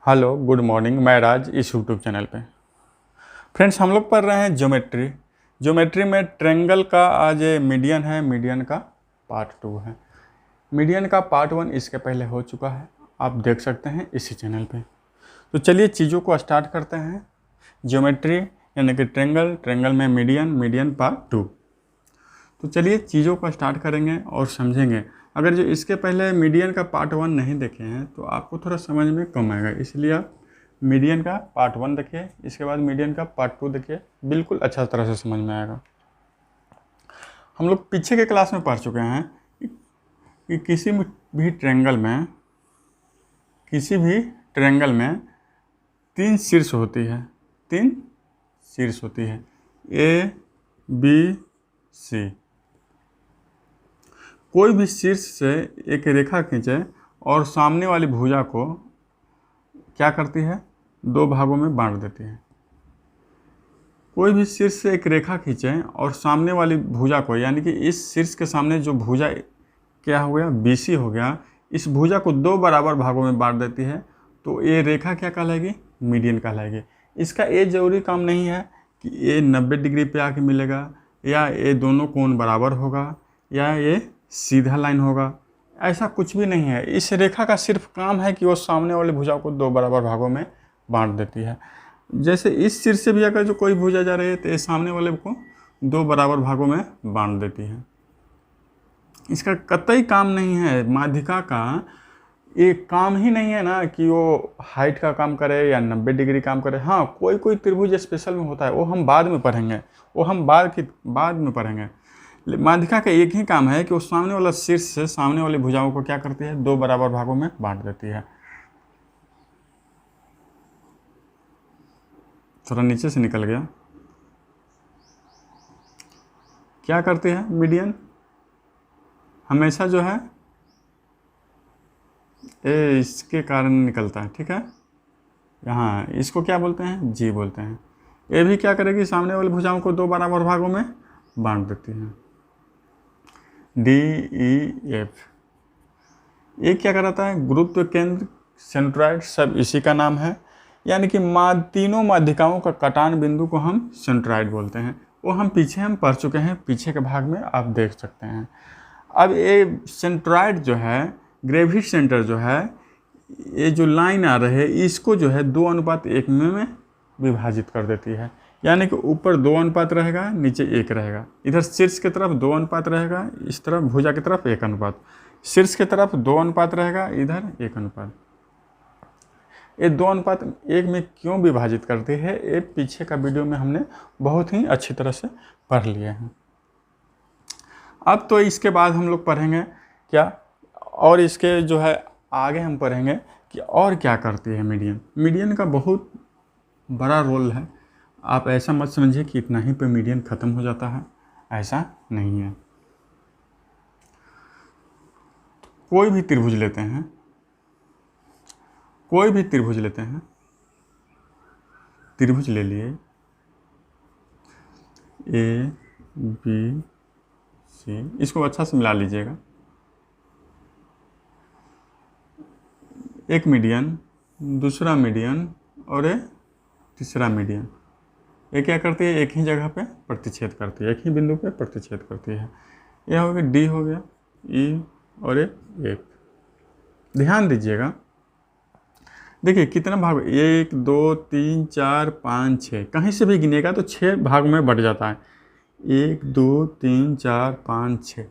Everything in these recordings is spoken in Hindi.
हेलो गुड मॉर्निंग, मैं राज इस यूट्यूब चैनल पे। फ्रेंड्स, हम लोग पढ़ रहे हैं ज्योमेट्री में ट्रेंगल का आज मीडियन है। मीडियन का पार्ट 2 है। मीडियन का पार्ट 1 इसके पहले हो चुका है, आप देख सकते हैं इसी चैनल पे। तो चलिए चीज़ों को स्टार्ट करते हैं। ज्योमेट्री यानी कि ट्रेंगल में मीडियन पार्ट 2। तो चलिए चीज़ों को स्टार्ट करेंगे और समझेंगे। अगर जो इसके पहले मीडियन का पार्ट 1 नहीं देखे हैं तो आपको थोड़ा समझ में कम आएगा, इसलिए आप मीडियन का पार्ट 1 देखिए, इसके बाद मीडियन का पार्ट 2 देखिए, बिल्कुल अच्छा तरह से समझ में आएगा। हम लोग पीछे के क्लास में पढ़ चुके हैं कि किसी भी ट्रेंगल में तीन शीर्ष होती है, ए बी सी। कोई भी शीर्ष से एक रेखा खींचे और सामने वाली भुजा को क्या करती है, दो भागों में बांट देती है। कोई भी शीर्ष से एक रेखा खींचे और सामने वाली भुजा को, यानी कि इस शीर्ष के सामने जो भुजा क्या हो गया, BC हो गया, इस भुजा को दो बराबर भागों में बांट देती है। तो ये रेखा क्या कहलाएगी, मीडियन कहलाएगी। इसका ये जरूरी काम नहीं है कि ये 90 डिग्री पे आके मिलेगा, या ये दोनों कोण बराबर होगा, या ये सीधा लाइन होगा, ऐसा कुछ भी नहीं है। इस रेखा का सिर्फ काम है कि वो सामने वाली भुजा को दो बराबर भागों में बांट देती है। जैसे इस शीर्ष से भी अगर जो कोई भुजा जा रही है तो ये सामने वाले को दो बराबर भागों में बांट देती है। इसका कतई काम नहीं है, माध्यिका का ये काम ही नहीं है ना कि वो हाइट का काम करे या 90 डिग्री काम करे। हाँ, कोई त्रिभुज स्पेशल में होता है, वो हम बाद में पढ़ेंगे। माध्यिका का एक ही काम है कि वो सामने वाला शीर्ष से सामने वाली भुजाओं को क्या करती है, दो बराबर भागों में बांट देती है। थोड़ा नीचे से निकल गया। क्या करती है मीडियन, हमेशा जो है ये इसके कारण निकलता है, ठीक है। यहाँ इसको क्या बोलते हैं, जी बोलते हैं। ये भी क्या करेगी, सामने वाली भुजाओं को दो बराबर भागों में बांट देती है। DEF ये क्या कराता है, गुरुत्व केंद्र, सेंट्रॉइड, सब इसी का नाम है। यानी कि तीनों माध्यिकाओं का कटान बिंदु को हम सेंट्रॉइड बोलते हैं। वो हम पढ़ चुके हैं, पीछे के भाग में आप देख सकते हैं। अब ये सेंट्रॉइड जो है, ग्रेविटी सेंटर जो है, ये जो लाइन आ रही है इसको जो है 2:1 में विभाजित कर देती है। यानी कि ऊपर 2 अनुपात रहेगा, नीचे 1 रहेगा। इधर शीर्ष की तरफ 2 अनुपात रहेगा, इस तरफ भुजा की तरफ 1 अनुपात। शीर्ष की तरफ 2 अनुपात रहेगा, इधर 1 अनुपात। ये 2:1 में क्यों विभाजित करती है, ये पीछे का वीडियो में हमने बहुत ही अच्छी तरह से पढ़ लिए हैं। अब तो इसके बाद हम लोग पढ़ेंगे क्या, और इसके जो है आगे हम पढ़ेंगे कि और क्या करती है मीडियन का बहुत बड़ा रोल है। आप ऐसा मत समझिए कि इतना ही पे मीडियन ख़त्म हो जाता है, ऐसा नहीं है। कोई भी त्रिभुज लेते हैं, त्रिभुज ले लिए ABC, इसको अच्छा से मिला लीजिएगा। एक मीडियन, दूसरा मीडियन और एक तीसरा मीडियन। ये क्या करती है, एक ही जगह पे प्रतिच्छेद करती है, एक ही बिंदु पे प्रतिच्छेद करती है। यह हो गया D, हो गया E और एक F। ध्यान दीजिएगा, देखिए कितना भाग, 1 2 3 4 5 6, कहीं से भी गिनेगा तो 6 भाग में बढ़ जाता है। 1 2 3 4 5 6,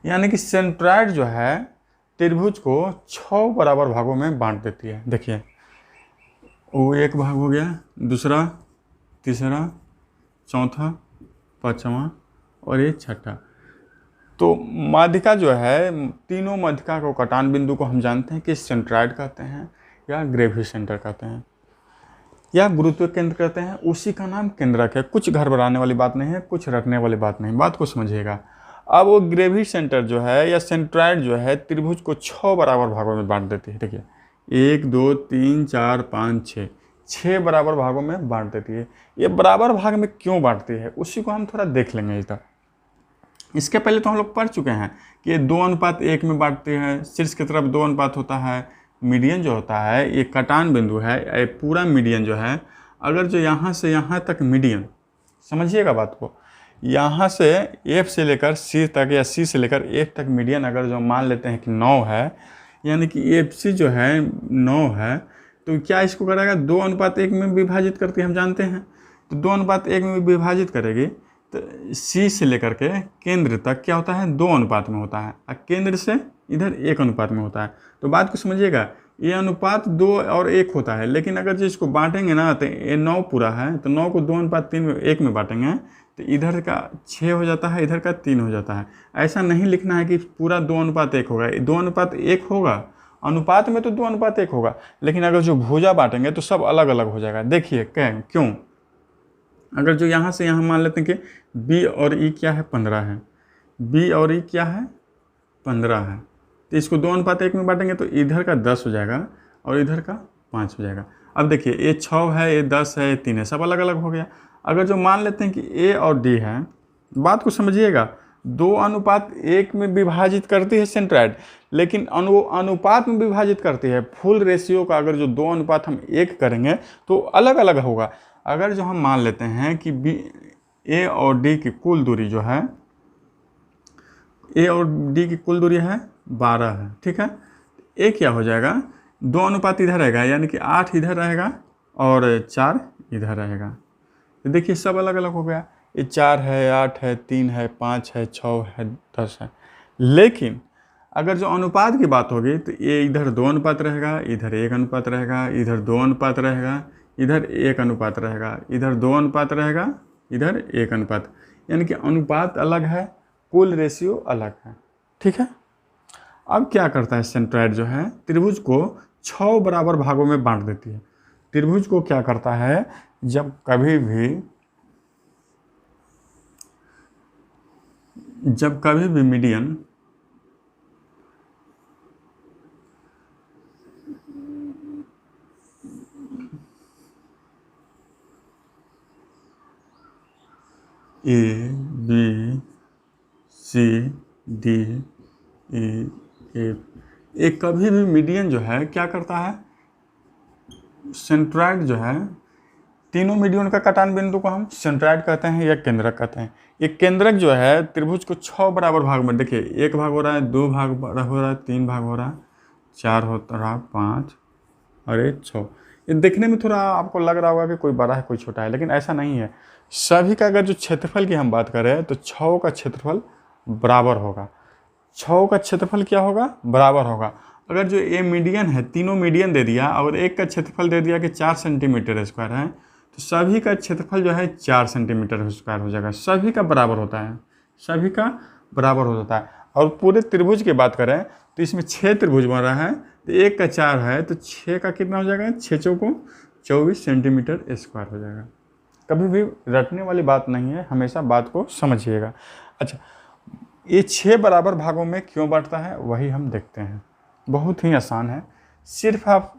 यानी कि सेंट्रॉइड जो है त्रिभुज को 6 बराबर भागों में बांट देती है। देखिए वो एक भाग हो गया, दूसरा, तीसरा, चौथा, पांचवा और ये छठा। तो माध्यिका जो है, तीनों माध्यिका को कटान बिंदु को हम जानते हैं कि सेंट्रॉइड कहते हैं, या ग्रेविटी सेंटर कहते हैं, या गुरुत्व केंद्र कहते हैं। उसी का नाम केंद्रक है। कुछ घर बनाने वाली बात नहीं है, कुछ रटने वाली बात नहीं, बात को समझिएगा। अब वो ग्रेविटी सेंटर जो है या सेंट्रॉइड जो है त्रिभुज को 6 बराबर भागों में बांट देती है। देखिए 1 2 3 4 5 6, 6 बराबर भागों में बांट देती है। ये बराबर भाग में क्यों बांटती है, उसी को हम थोड़ा देख लेंगे इधर। इसके पहले तो हम लोग पढ़ चुके हैं कि 2:1 में बांटते हैं। शीर्ष की तरफ 2 अनुपात होता है, मीडियन जो होता है ये कटान बिंदु है, ये पूरा मीडियन जो है, अगर जो यहाँ से यहाँ तक मीडियन, समझिएगा बात को, यहाँ से एफ से लेकर सी तक या सी से लेकर एफ तक मीडियन अगर जो मान लेते हैं कि 9 है, यानी कि एफ सी जो है 9 है, तो क्या इसको करेगा 2:1 में विभाजित करती है, हम जानते हैं। तो 2:1 में विभाजित करेगी तो सी से लेकर के केंद्र तक क्या होता है 2 अनुपात में होता है, और केंद्र से इधर 1 अनुपात में होता है। तो बात को समझिएगा, ये अनुपात 2 और 1 होता है, लेकिन अगर जो इसको बांटेंगे ना तो ये 9 पूरा है, तो 9 को 2:3 में 1 में बांटेंगे तो इधर का 6 हो जाता है, इधर का 3 हो जाता है। ऐसा नहीं लिखना है कि पूरा 2:1 होगा, 2:1 होगा, अनुपात में तो 2:1 होगा, लेकिन अगर जो भुजा बांटेंगे तो सब अलग अलग हो जाएगा। देखिए क्यों, अगर जो यहाँ से यहाँ मान लेते हैं कि बी और ई क्या है 15 है, बी और ई क्या है 15 है, तो इसको 2:1 में बांटेंगे तो इधर का 10 हो जाएगा और इधर का 5 हो जाएगा। अब देखिए ये 6 है, ये 10 है, ये 3 है, सब अलग अलग हो गया। अगर जो मान लेते हैं कि ए और डी है, बात को समझिएगा, 2:1 में विभाजित करती है सेंट्राइड, लेकिन अनुपात में विभाजित करती है। फुल रेशियो का अगर जो 2:1 करेंगे तो अलग अलग होगा। अगर जो हम मान लेते हैं कि बी ए और डी की कुल दूरी जो है, ए और डी की कुल दूरी है 12 है, ठीक है। ए क्या हो जाएगा 2 अनुपात इधर रहेगा, यानी कि 8 इधर रहेगा और 4 इधर रहेगा। तो देखिए सब अलग अलग हो गया, ये 4 है, 8 है, 3 है, 5 है, 6 है, 10 है। लेकिन अगर जो अनुपात की बात होगी तो ये इधर 2 अनुपात रहेगा, इधर 1 अनुपात रहेगा, इधर 2 अनुपात रहेगा, इधर 1 अनुपात रहेगा, इधर 2 अनुपात रहेगा, इधर 1 अनुपात, यानी कि अनुपात अलग है, कुल रेशियो अलग है, ठीक है। अब क्या करता है सेंट्राइड जो है, त्रिभुज को 6 बराबर भागों में बांट देती है। त्रिभुज को क्या करता है, जब कभी भी median A B C D E F, एक कभी भी मीडियन जो है क्या करता है, सेंट्राइड जो है, तीनों मीडियन का कटान बिंदु को हम सेंट्राइड कहते हैं या केंद्रक कहते हैं। ये केंद्रक जो है त्रिभुज को 6 बराबर भाग में, देखिए 1 भाग हो रहा है, 2 भाग हो रहा है, 3 भाग हो रहा है, 4 हो रहा, 5 और 6। ये देखने में थोड़ा आपको लग रहा होगा कि कोई बड़ा है कोई छोटा है, लेकिन ऐसा नहीं है। सभी का अगर जो क्षेत्रफल की हम बात करें तो 6 का क्षेत्रफल बराबर होगा। 6 का क्षेत्रफल क्या होगा, बराबर होगा। अगर जो ये मीडियन है, तीनों मीडियन दे दिया और एक का क्षेत्रफल दे दिया कि 4 सेंटीमीटर स्क्वायर है, तो सभी का क्षेत्रफल जो है 4 सेंटीमीटर स्क्वायर हो जाएगा। सभी का बराबर होता है, सभी का बराबर हो जाता है। और पूरे त्रिभुज की बात करें तो इसमें 6 त्रिभुज बन रहा है, तो 1 का 4 है तो 6 का कितना हो जाएगा, 6 चौको 24 सेंटीमीटर स्क्वायर हो जाएगा। कभी भी रटने वाली बात नहीं है, हमेशा बात को समझिएगा। अच्छा, ये 6 बराबर भागों में क्यों बांटता है वही हम देखते हैं। बहुत ही आसान है, सिर्फ आप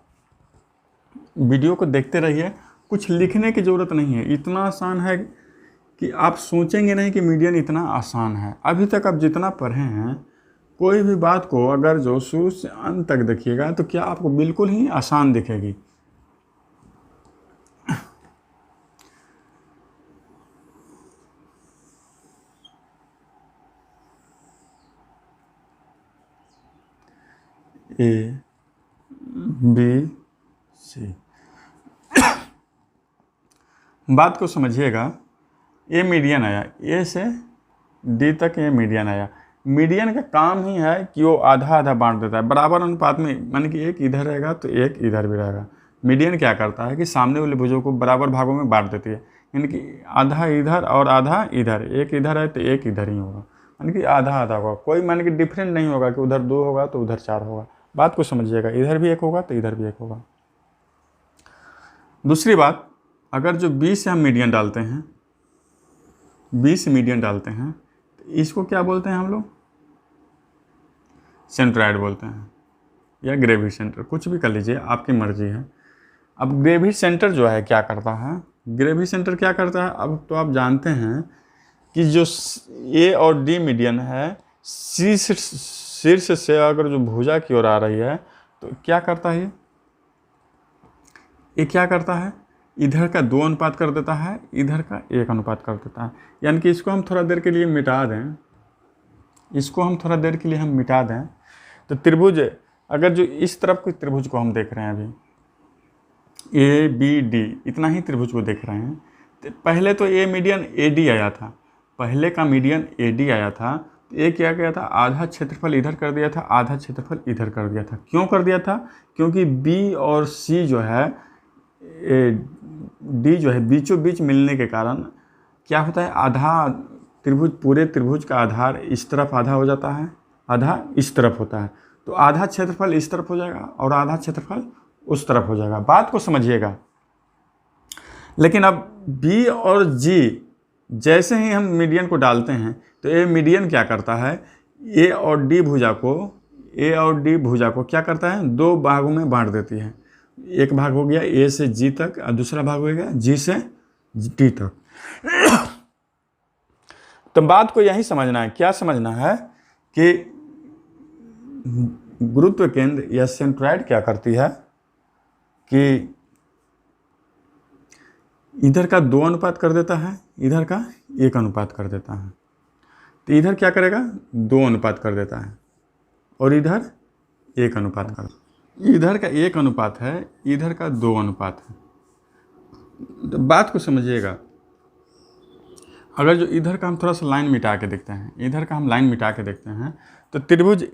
वीडियो को देखते रहिए, कुछ लिखने की ज़रूरत नहीं है। इतना आसान है कि आप सोचेंगे नहीं कि मीडियन इतना आसान है। अभी तक आप जितना पढ़े हैं, कोई भी बात को अगर जो शुरू से अंत तक देखिएगा तो क्या आपको बिल्कुल ही आसान दिखेगी। ए बी सी, बात को समझिएगा। ए मीडियन आया, ए से डी तक ये मीडियन आया। मीडियन का काम ही है कि वो आधा आधा बांट देता है बराबर अनुपात में, माने कि एक इधर रहेगा तो एक इधर भी रहेगा। मीडियन क्या करता है कि सामने वाले भुजों को बराबर भागों में बांट देती है, यानी कि आधा इधर और आधा इधर, एक इधर है तो एक इधर ही होगा, यानी कि आधा आधा होगा। कोई माने कि डिफरेंट नहीं होगा कि उधर 2 होगा तो उधर 4 होगा। बात को समझिएगा, इधर भी 1 होगा तो इधर भी 1 होगा। दूसरी बात, अगर जो 20 से हम मीडियन डालते हैं, 20 मीडियन डालते हैं तो इसको क्या बोलते हैं हम लोग, सेंट्राइड बोलते हैं या ग्रेवी सेंटर, कुछ भी कर लीजिए, आपकी मर्जी है। अब ग्रेवी सेंटर जो है क्या करता है, ग्रेवी सेंटर क्या करता है, अब तो आप जानते हैं कि जो ए और डी मीडियन है, शीर्ष से अगर जो भुजा की ओर आ रही है तो क्या करता है ये क्या करता है, इधर का 2 अनुपात कर देता है, इधर का 1 अनुपात कर देता है। यानी कि इसको हम थोड़ा देर के लिए मिटा दें, इसको हम थोड़ा देर के लिए हम मिटा दें, तो त्रिभुज, अगर जो इस तरफ के त्रिभुज को हम देख रहे हैं अभी, ए बी डी, इतना ही त्रिभुज को देख रहे हैं, तो पहले तो ए मीडियन ए डी आया था, पहले का मीडियन ए डी आया था, तो ये क्या किया था, आधा क्षेत्रफल इधर कर दिया था, आधा क्षेत्रफल इधर कर दिया था। क्यों कर दिया था, क्योंकि बी और सी जो है, डी जो है बीचों बीच मिलने के कारण क्या होता है, आधा त्रिभुज, पूरे त्रिभुज का आधार इस तरफ आधा हो जाता है, आधा इस तरफ होता है, तो आधा क्षेत्रफल इस तरफ हो जाएगा और आधा क्षेत्रफल उस तरफ हो जाएगा। बात को समझिएगा। लेकिन अब बी और जी जैसे ही हम मीडियन को डालते हैं, तो ये मीडियन क्या करता है, ए और डी भुजा को क्या करता है, 2 भागों में बांट देती है। एक भाग हो गया ए से जी तक और दूसरा भाग हो गया जी से डी तक। तो बात को यही समझना है, क्या समझना है कि गुरुत्व केंद्र या सेंट्रॉइड क्या करती है कि इधर का 2 अनुपात कर देता है, इधर का 1 अनुपात कर देता है। तो इधर क्या करेगा, 2 अनुपात कर देता है और इधर 1 अनुपात कर, इधर का 1 अनुपात है, इधर का 2 अनुपात है। तो बात को समझिएगा। अगर जो इधर का हम थोड़ा सा लाइन मिटा के देखते हैं, इधर का हम लाइन मिटा के देखते हैं, तो त्रिभुज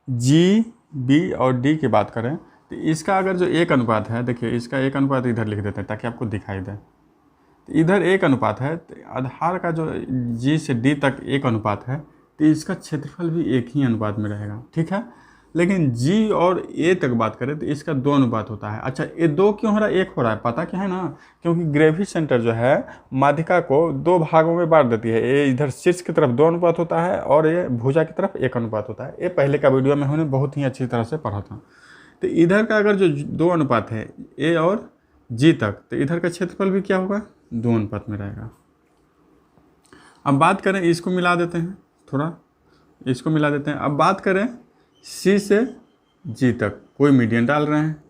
जी बी और डी की बात करें, तो इसका अगर जो 1 अनुपात है, देखिए इसका 1 अनुपात इधर लिख देते हैं ताकि आपको दिखाई दे। तो इधर 1 अनुपात है, तो आधार का जो जी से डी तक 1 अनुपात है, तो इसका क्षेत्रफल भी 1 ही अनुपात में रहेगा, ठीक है। लेकिन जी और ए तक बात करें तो इसका 2 अनुपात होता है। अच्छा, ये 2 क्यों हो रहा है, 1 हो रहा है, पता क्या है ना, क्योंकि ग्रेविटी सेंटर जो है माध्यिका को 2 भागों में बांट देती है। ये इधर शीर्ष की तरफ 2 अनुपात होता है और ये भुजा की तरफ 1 अनुपात होता है। ये पहले का वीडियो में हमने बहुत ही अच्छी तरह से पढ़ा था। तो इधर का अगर जो 2 अनुपात है ए और जी तक, तो इधर का क्षेत्रफल भी क्या होगा, 2 अनुपात में रहेगा। अब बात करें, इसको मिला देते हैं, थोड़ा इसको मिला देते हैं। अब बात करें सी से जी तक, कोई मीडियन डाल रहे हैं,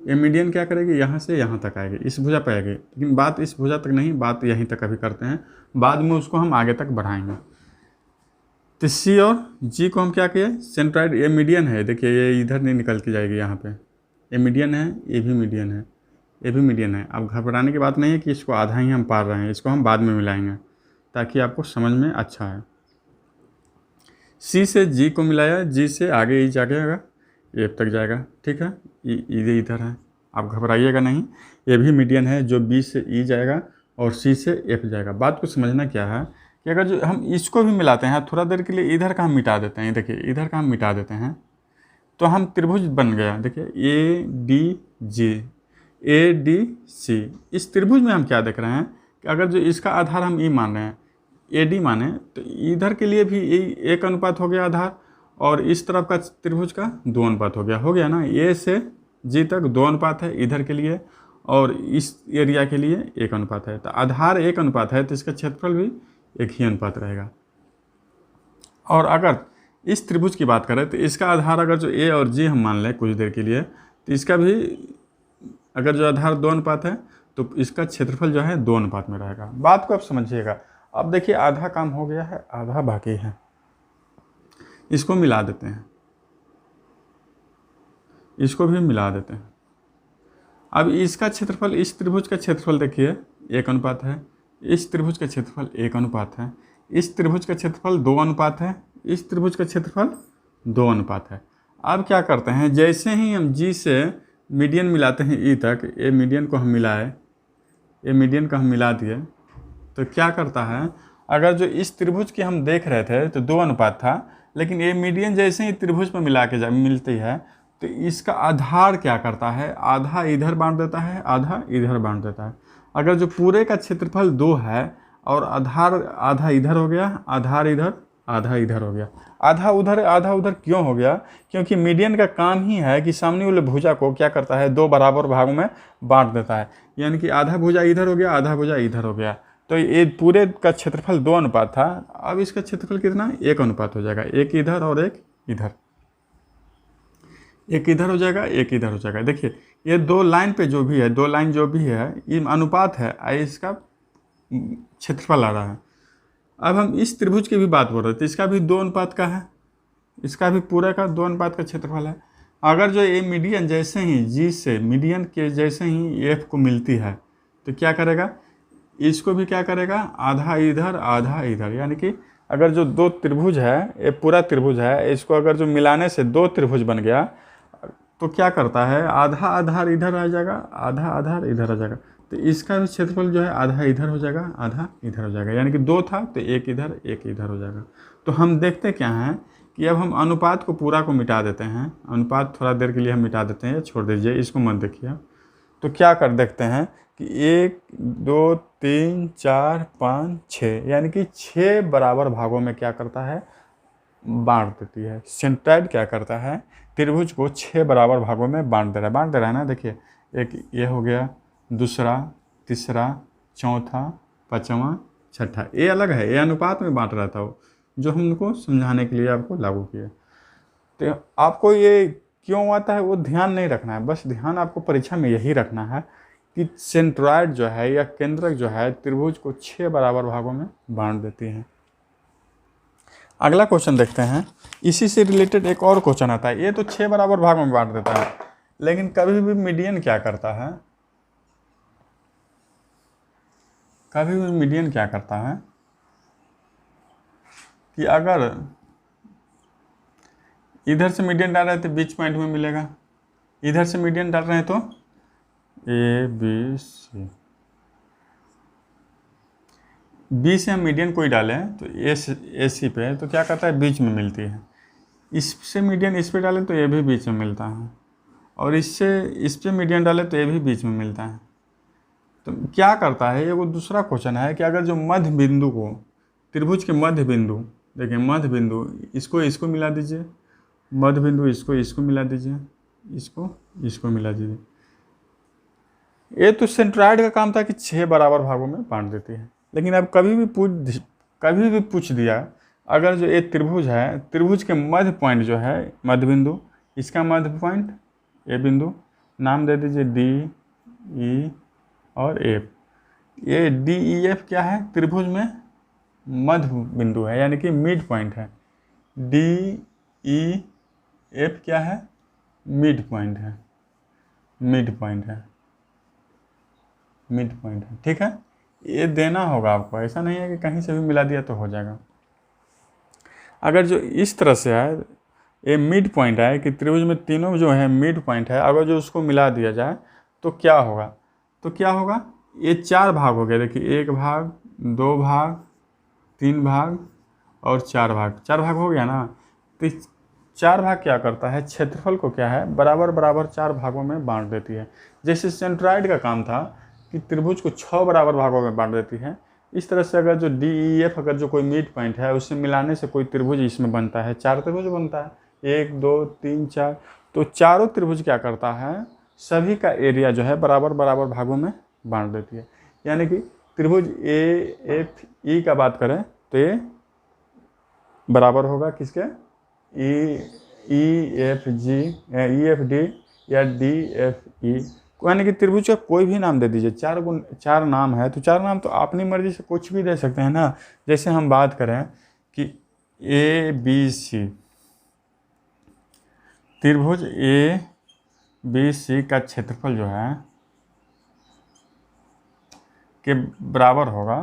ये मीडियन क्या करेगी, यहाँ से यहाँ तक आएगी, इस भुजा पर आएगी। लेकिन बात इस भुजा तक नहीं, बात यहीं तक अभी करते हैं, बाद में उसको हम आगे तक बढ़ाएंगे। तो सी और जी को हम क्या किए, सेंट्रॉइड, ये मीडियन है, देखिए ये इधर नहीं निकल के जाएगी, यहाँ पे ये मीडियन है, ये भी मीडियन है, ये भी मीडियन है। अब घबराने की बात नहीं है कि इसको आधा ही हम पार रहे हैं, इसको हम बाद में मिलाएंगे ताकि आपको समझ में अच्छा है। सी से जी को मिलाया, जी से आगे ई जाएगा, एफ तक जाएगा, ठीक है, ये इधर है, आप घबराइएगा नहीं, ये भी मीडियन है, जो बी से ई जाएगा और सी से एफ जाएगा। बात को समझना क्या है कि अगर जो हम इसको भी मिलाते हैं, थोड़ा देर के लिए इधर का हम मिटा देते हैं, देखिए इधर का हम मिटा देते हैं, तो हम त्रिभुज बन गया, देखिए A D G, A D C. इस त्रिभुज में हम क्या देख रहे हैं कि अगर जो इसका आधार हम ई मान रहे हैं, ए डी माने, तो इधर के लिए भी 1 अनुपात हो गया आधार, और इस तरफ का त्रिभुज का 2 अनुपात हो गया ना, ए से जी तक 2 अनुपात है इधर के लिए, और इस एरिया के लिए 1 अनुपात है। तो आधार 1 अनुपात है, तो इसका क्षेत्रफल भी 1 ही अनुपात रहेगा। और अगर इस त्रिभुज की बात करें, तो इसका आधार अगर जो ए और जी हम मान लें कुछ देर के लिए, तो इसका भी अगर जो आधार 2 अनुपात है, तो इसका क्षेत्रफल जो है 2 अनुपात में रहेगा। बात को आप समझिएगा। अब देखिए आधा काम हो गया है, आधा बाकी है, इसको मिला देते हैं, इसको भी मिला देते हैं। अब इसका क्षेत्रफल, इस त्रिभुज का क्षेत्रफल देखिए 1 अनुपात है, इस त्रिभुज का क्षेत्रफल 1 अनुपात है, इस त्रिभुज का क्षेत्रफल 2 अनुपात है, इस त्रिभुज का क्षेत्रफल 2 अनुपात है। अब क्या करते हैं, जैसे ही हम जी से मीडियन मिलाते हैं ई तक, ये मीडियन को हम मिलाए, ये मीडियन को हम मिला दिए, तो क्या करता है, अगर जो इस त्रिभुज की हम देख रहे थे तो 2 अनुपात था, लेकिन ये मीडियन जैसे ही त्रिभुज पर मिला के मिलती है, तो इसका आधार क्या करता है, आधा इधर बांट देता है, आधा इधर बांट देता है। अगर जो पूरे का क्षेत्रफल 2 है और आधार आधा इधर हो गया, आधार इधर, आधा इधर हो गया, आधा उधर, आधा उधर क्यों हो गया, क्योंकि मीडियन का काम ही है कि सामने वाले भुजा को क्या करता है, 2 बराबर भागों में बांट देता है। यानी कि आधा भुजा इधर हो गया, आधा भुजा इधर हो गया, तो ये पूरे का क्षेत्रफल 2 अनुपात था, अब इसका क्षेत्रफल कितना, 1 अनुपात हो जाएगा, 1 इधर और 1 इधर। एक इधर हो जाएगा, एक इधर हो जाएगा। देखिए ये दो लाइन पे जो भी है, दो लाइन जो भी है, ये अनुपात है, इसका क्षेत्रफल आ रहा है। अब हम इस त्रिभुज की भी बात बोल रहे थे, इसका भी 2 अनुपात का है, इसका भी पूरा का 2 अनुपात का क्षेत्रफल है। अगर जो ये मीडियन जैसे ही जी से मीडियन के जैसे ही एफ को मिलती है तो क्या करेगा, इसको भी क्या करेगा, आधा इधर आधा इधर। यानी कि अगर जो 2 त्रिभुज है, ये पूरा त्रिभुज है, इसको अगर जो मिलाने से 2 त्रिभुज बन गया तो क्या करता है, आधा आधार इधर आ जाएगा, आधा आधार इधर आ जाएगा। तो इसका भी क्षेत्रफल जो है आधा इधर हो जाएगा, आधा इधर हो जाएगा। यानी कि 2 था तो एक इधर एक इधर हो जाएगा। तो हम देखते क्या हैं कि अब हम अनुपात को पूरा को मिटा देते हैं। अनुपात थोड़ा देर के लिए हम मिटा देते हैं, छोड़ दीजिए, इसको मत देखिए। तो क्या कर देखते हैं कि 1 2 3 4 5 6, यानी कि 6 बराबर भागों में क्या करता है, बांट देती है। सेंट्राइड क्या करता है, त्रिभुज को 6 बराबर भागों में बांट दे रहा है ना। देखिए एक ये हो गया, दूसरा, तीसरा, चौथा, पाँचवा, छठा। ये अलग है, ये अनुपात में बांट रहा था वो, जो हमको समझाने के लिए आपको लागू किया। तो आपको ये क्यों आता है वो ध्यान नहीं रखना है, बस ध्यान आपको परीक्षा में यही रखना है कि सेंट्रॉइड जो है या केंद्रक जो है त्रिभुज को 6 बराबर भागों में बांट देती है। अगला क्वेश्चन देखते हैं। इसी से रिलेटेड एक और क्वेश्चन आता है। ये तो 6 बराबर भागों में बांट देता है, लेकिन कभी भी मीडियन क्या करता है, कभी भी मीडियन क्या करता है कि अगर इधर से मीडियन डाल रहे हैं तो बीच पॉइंट में मिलेगा, इधर से मीडियन डाल रहे हैं तो ए बी सी, बी से हम मीडियन कोई डालें तो ए सी पे, तो क्या करता है, बीच में मिलती है। इससे मीडियन इस पे डालें तो ये भी बीच में मिलता है, और इससे इस पे मीडियन डालें तो ये भी बीच में मिलता है। तो क्या करता है, ये वो दूसरा क्वेश्चन है कि अगर जो मध्य बिंदु को, त्रिभुज के मध्य बिंदु, देखिए मध्य बिंदु, इसको मिला दीजिए, मध्य बिंदु इसको मिला दीजिए, इसको मिला दीजिए। ये तो सेंट्रॉइड का काम था कि 6 बराबर भागों में बांट देती है। लेकिन अब कभी भी पूछ दिया, अगर जो ये त्रिभुज है, त्रिभुज के मध्य पॉइंट जो है, मध्य बिंदु, इसका मध्य पॉइंट ए बिंदु, नाम दे दीजिए डी ई और एफ। ये डी ई एफ क्या है, त्रिभुज में मध्य बिंदु है, यानी कि मिड पॉइंट है। डी ई एफ क्या है, मिड पॉइंट है, मिड पॉइंट है, मिड पॉइंट है। ठीक है, ये देना होगा आपको, ऐसा नहीं है कि कहीं से भी मिला दिया तो हो जाएगा। अगर जो इस तरह से है, ये मिड पॉइंट है कि त्रिभुज में तीनों जो है मिड पॉइंट है, अगर जो उसको मिला दिया जाए तो क्या होगा, तो क्या होगा, ये 4 भाग हो गए। देखिए 1 भाग, 2 भाग, 3 भाग और 4 भाग, 4 भाग हो गया ना। तो 4 भाग क्या करता है, क्षेत्रफल को क्या है, बराबर बराबर 4 भागों में बांट देती है। जैसे सेंट्रॉइड का काम था कि त्रिभुज को 6 बराबर भागों में बांट देती है, इस तरह से अगर जो डी ई एफ, अगर जो कोई मिड पॉइंट है, उससे मिलाने से कोई त्रिभुज इसमें बनता है, 4 त्रिभुज बनता है, 1 2 3 4। तो चारों त्रिभुज क्या करता है, सभी का एरिया जो है बराबर बराबर भागों में बांट देती है। यानी कि त्रिभुज ए एफ ई का बात करें तो ये बराबर होगा किसके, E F G, E F D या डी एफ ई। यानी कि त्रिभुज का कोई भी नाम दे दीजिए, 4 नाम है तो 4 नाम तो अपनी मर्जी से कुछ भी दे सकते हैं ना। जैसे हम बात करें कि ए बी सी, त्रिभुज ए बी सी का क्षेत्रफल जो है के बराबर होगा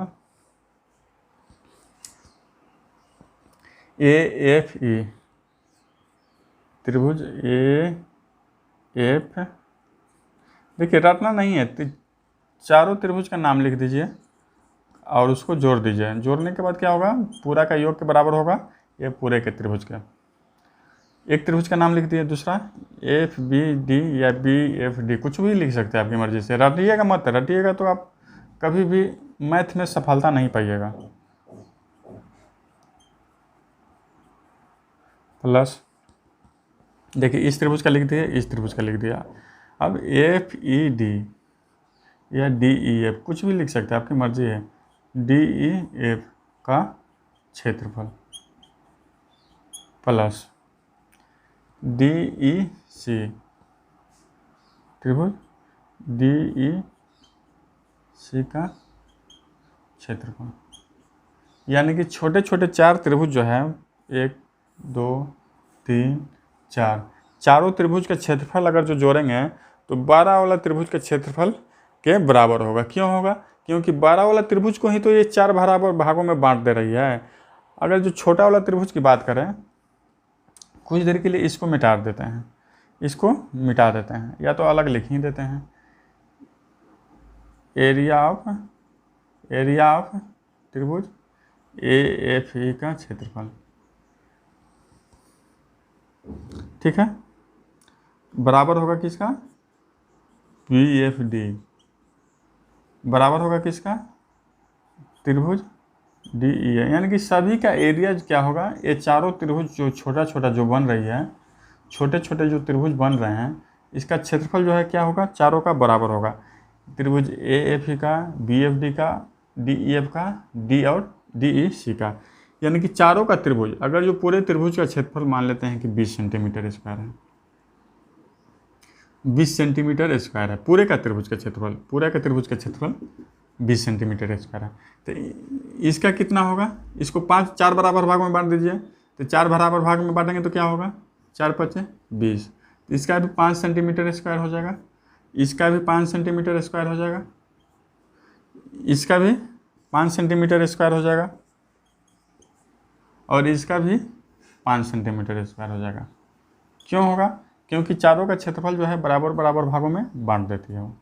ए एफ ई। त्रिभुज ए एफ, देखिए रटना नहीं है, चारों त्रिभुज का नाम लिख दीजिए और उसको जोड़ दीजिए। जोड़ने के बाद क्या होगा, पूरा का योग के बराबर होगा ये पूरे के त्रिभुज का। एक त्रिभुज का नाम लिख दिए, दूसरा एफ बी डी या बी एफ डी, कुछ भी लिख सकते हैं आपकी मर्जी से। रटिएगा मत, रटिएगा तो आप कभी भी मैथ में सफलता नहीं पाइएगा। प्लस देखिए इस त्रिभुज का लिख दिया, इस त्रिभुज का लिख दिया। अब एफ ई डी या डी ई एफ, कुछ भी लिख सकते हैं, आपकी मर्जी है। डी ई एफ का क्षेत्रफल प्लस DEC, त्रिभुज DEC का क्षेत्रफल, यानी कि छोटे छोटे 4 त्रिभुज जो है 1 2 3 4, चारों त्रिभुज का क्षेत्रफल अगर जो जोड़ेंगे तो 12 वाला त्रिभुज का क्षेत्रफल के बराबर होगा। क्यों होगा? क्योंकि 12 वाला त्रिभुज को ही तो ये 4 बराबर भागों में बांट दे रही है। अगर जो छोटा वाला त्रिभुज की बात करें, कुछ देर के लिए इसको मिटा देते हैं, इसको मिटा देते हैं या तो अलग लिख ही देते हैं। एरिया ऑफ त्रिभुज AFE का क्षेत्रफल, ठीक है, बराबर होगा किसका? BFD, बराबर होगा किसका? त्रिभुज DEA। यानी कि सभी का एरिया क्या होगा? ये चारों त्रिभुज जो छोटा छोटा जो बन रही है, छोटे छोटे जो त्रिभुज बन रहे हैं, इसका क्षेत्रफल जो है क्या होगा? चारों का बराबर होगा। त्रिभुज AFE का, BFD का, DEF का, D और DEC का, यानी कि चारों का त्रिभुज, अगर जो पूरे त्रिभुज का क्षेत्रफल मान लेते हैं कि 20 सेंटीमीटर स्क्वायर है, 20 सेंटीमीटर स्क्वायर है पूरे का त्रिभुज का क्षेत्रफल, पूरे का त्रिभुज का क्षेत्रफल 20 सेंटीमीटर स्क्वायर है, तो इसका कितना होगा? इसको 4 बराबर भाग में बांट दीजिए, तो 4 बराबर भाग में बांटेंगे तो क्या होगा? 4 × 5 = 20, इसका भी 5 सेंटीमीटर स्क्वायर हो जाएगा, इसका भी 5 सेंटीमीटर स्क्वायर हो जाएगा, इसका भी 5 सेंटीमीटर स्क्वायर हो जाएगा, और इसका भी 5 सेंटीमीटर स्क्वायर हो जाएगा। क्यों होगा? क्योंकि चारों का क्षेत्रफल जो है बराबर बराबर भागों में बांट देती है वो।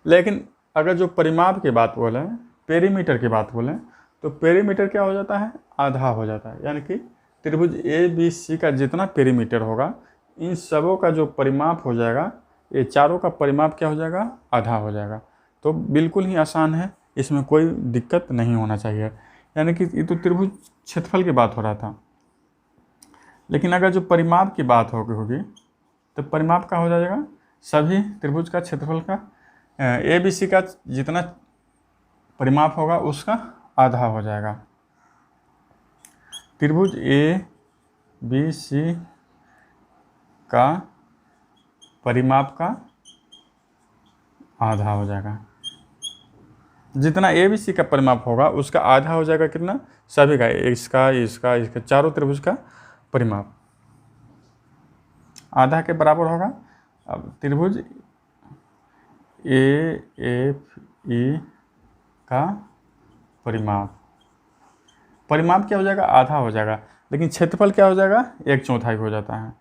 लेकिन अगर जो परिमाप की बात बोलें, पेरीमीटर की बात बोलें, तो पेरीमीटर क्या हो जाता है? आधा हो जाता है। यानी कि त्रिभुज ABC का जितना पेरीमीटर होगा, इन सबों का जो परिमाप हो जाएगा, ये चारों का परिमाप क्या हो जाएगा? आधा हो जाएगा। तो बिल्कुल ही आसान है, इसमें कोई दिक्कत नहीं होना चाहिए। यानी कि ये तो त्रिभुज क्षेत्रफल की बात हो रहा था, लेकिन अगर जो परिमाप की बात होगी तो परिमाप का हो जाएगा सभी त्रिभुज का क्षेत्रफल का ABC का जितना परिमाप होगा उसका आधा हो जाएगा। त्रिभुज ABC का परिमाप का आधा हो जाएगा, जितना ABC का परिमाप होगा उसका आधा हो जाएगा। कितना? सभी का, इसका चारों त्रिभुज का परिमाप आधा के बराबर होगा। अब त्रिभुज AFE का परिमाप क्या हो जाएगा? आधा हो जाएगा, लेकिन क्षेत्रफल क्या हो जाएगा? 1/4 हो जाता है।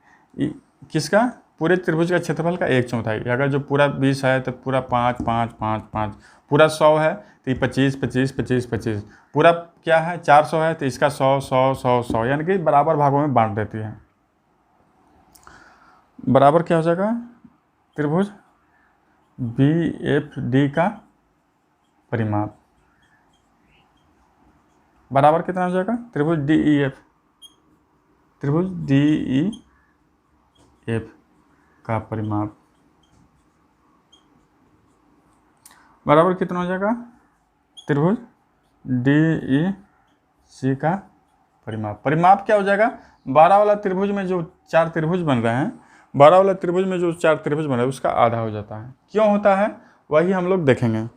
किसका? पूरे त्रिभुज का क्षेत्रफल का 1/4। अगर जो पूरा 20 है तो पूरा 5 5 5 5, पूरा 100 है तो 25 25 25 25, पूरा क्या है 400 है तो इसका 100 100 100 100, यानी कि बराबर भागों में बांट देती है। बराबर क्या हो जाएगा? त्रिभुज BFD का परिमाप बराबर कितना हो जाएगा? त्रिभुज DEF का परिमाप बराबर कितना हो जाएगा? त्रिभुज DEC का परिमाप क्या हो जाएगा? 12 वाला त्रिभुज में जो 4 त्रिभुज बन रहे हैं, 12 वाला त्रिभुज में जो 4 त्रिभुज बन रहे हैं उसका आधा हो जाता है। क्यों होता है वही हम लोग देखेंगे,